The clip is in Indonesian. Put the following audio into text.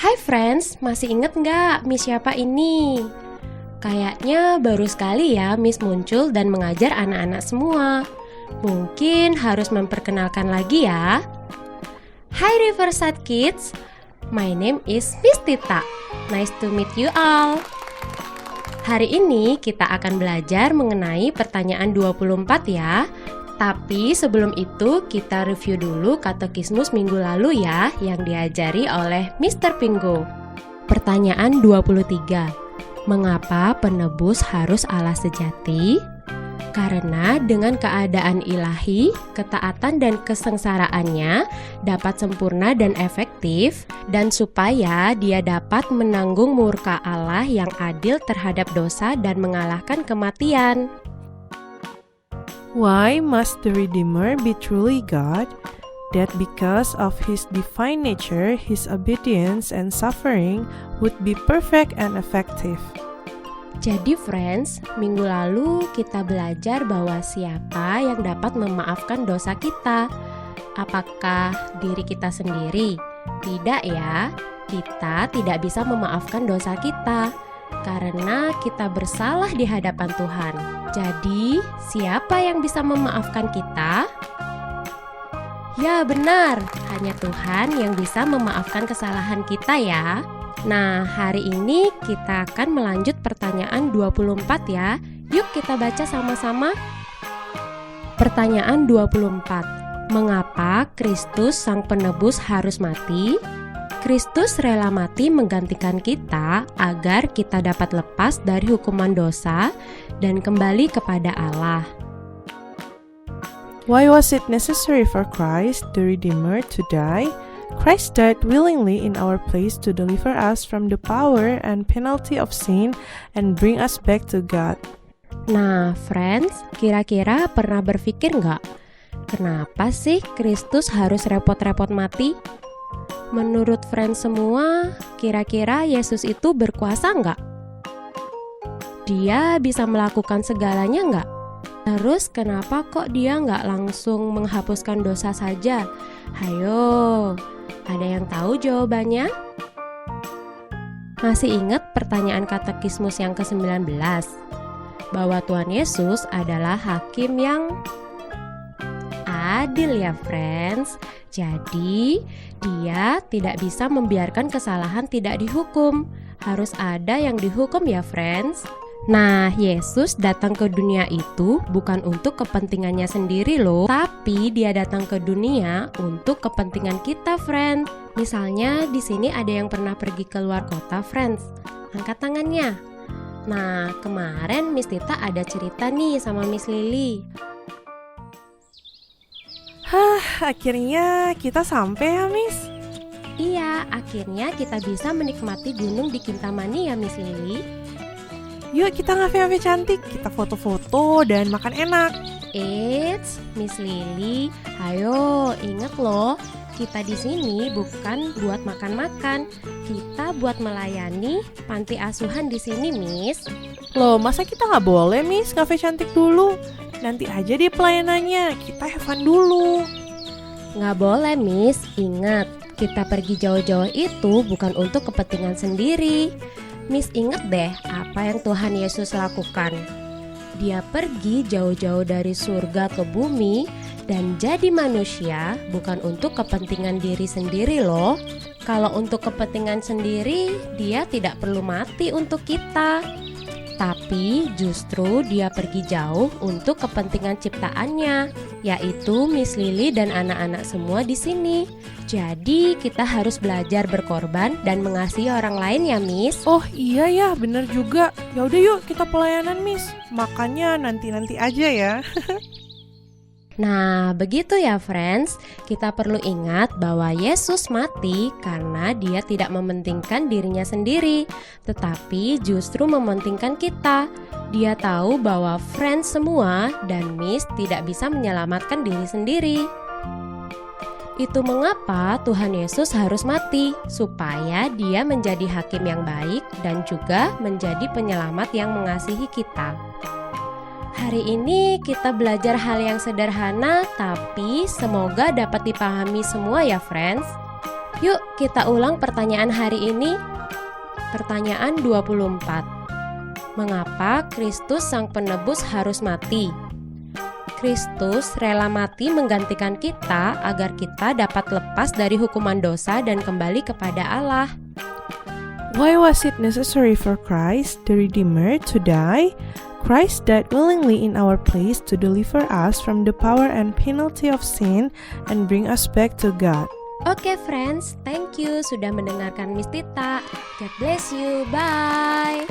Hai friends, masih inget nggak Miss siapa ini? Kayaknya baru sekali ya Miss muncul dan mengajar anak-anak semua. Mungkin harus memperkenalkan lagi ya. Hai Riverside Kids, my name is Miss Tita. Nice to meet you all. Hari ini kita akan belajar mengenai pertanyaan 24 ya. Tapi sebelum itu kita review dulu katekismus minggu lalu ya yang diajari oleh Mr. Pingo. Pertanyaan 23. Mengapa penebus harus Allah sejati? Karena dengan keadaan ilahi, ketaatan dan kesengsaraannya dapat sempurna dan efektif, dan supaya dia dapat menanggung murka Allah yang adil terhadap dosa dan mengalahkan kematian. Why must the Redeemer be truly God? That because of his divine nature, his obedience and suffering would be perfect and effective. Jadi friends, minggu lalu kita belajar bahwa siapa yang dapat memaafkan dosa kita? Apakah diri kita sendiri? Tidak ya, kita tidak bisa memaafkan dosa kita karena kita bersalah di hadapan Tuhan. Jadi, siapa yang bisa memaafkan kita? Ya benar, hanya Tuhan yang bisa memaafkan kesalahan kita ya. Nah, hari ini kita akan melanjut pertanyaan 24 ya. Yuk kita baca sama-sama. Pertanyaan 24. Mengapa Kristus Sang Penebus harus mati? Kristus rela mati menggantikan kita agar kita dapat lepas dari hukuman dosa dan kembali kepada Allah. Why was it necessary for Christ, the Redeemer, to die? Christ died willingly in our place to deliver us from the power and penalty of sin and bring us back to God. Nah, friends, kira-kira pernah berpikir nggak? Kenapa sih Kristus harus repot-repot mati? Menurut friends semua, kira-kira Yesus itu berkuasa nggak? Dia bisa melakukan segalanya nggak? Terus kenapa kok dia nggak langsung menghapuskan dosa saja? Hayo, ada yang tahu jawabannya? Masih ingat pertanyaan katekismus yang ke-19? Bahwa Tuhan Yesus adalah hakim yang adil ya friends. Jadi dia tidak bisa membiarkan kesalahan tidak dihukum. Harus ada yang dihukum ya friends. Nah, Yesus datang ke dunia itu bukan untuk kepentingannya sendiri loh, tapi dia datang ke dunia untuk kepentingan kita friends. Misalnya di sini ada yang pernah pergi ke luar kota friends. Angkat tangannya. Nah, kemarin Miss Tita ada cerita nih sama Miss Lily. Akhirnya kita sampai ya, Miss. Iya, akhirnya kita bisa menikmati gunung di Kintamani ya, Miss Lily. Yuk kita ngafe-ngafe cantik, kita foto-foto dan makan enak. Eits, Miss Lily, ayo inget loh, kita di sini bukan buat makan-makan, kita buat melayani panti asuhan di sini, Miss. Loh, masa kita nggak boleh, Miss, ngafe cantik dulu? Nanti aja di pelayanannya, kita have fun dulu. Nggak boleh, Miss, ingat, kita pergi jauh-jauh itu bukan untuk kepentingan sendiri. Miss inget deh apa yang Tuhan Yesus lakukan. Dia pergi jauh-jauh dari surga ke bumi dan jadi manusia bukan untuk kepentingan diri sendiri loh. Kalau untuk kepentingan sendiri, dia tidak perlu mati untuk kita. Tapi justru dia pergi jauh untuk kepentingan ciptaannya, yaitu Miss Lily dan anak-anak semua di sini. Jadi kita harus belajar berkorban dan mengasihi orang lain ya, Miss. Oh iya ya, bener juga. Yaudah yuk kita pelayanan, Miss. Makannya nanti-nanti aja ya. Nah, begitu ya friends. Kita perlu ingat bahwa Yesus mati karena dia tidak mementingkan dirinya sendiri, tetapi justru mementingkan kita. Dia tahu bahwa friends semua dan Miss tidak bisa menyelamatkan diri sendiri. Itu mengapa Tuhan Yesus harus mati, supaya dia menjadi hakim yang baik dan juga menjadi penyelamat yang mengasihi kita. Hari ini kita belajar hal yang sederhana, tapi semoga dapat dipahami semua ya friends. Yuk kita ulang pertanyaan hari ini. Pertanyaan 24. Mengapa Kristus Sang Penebus harus mati? Kristus rela mati menggantikan kita agar kita dapat lepas dari hukuman dosa dan kembali kepada Allah. Why was it necessary for Christ, the Redeemer, to die? Christ died willingly in our place to deliver us from the power and penalty of sin and bring us back to God. Oke friends, thank you sudah mendengarkan Miss Tita. God bless you, bye!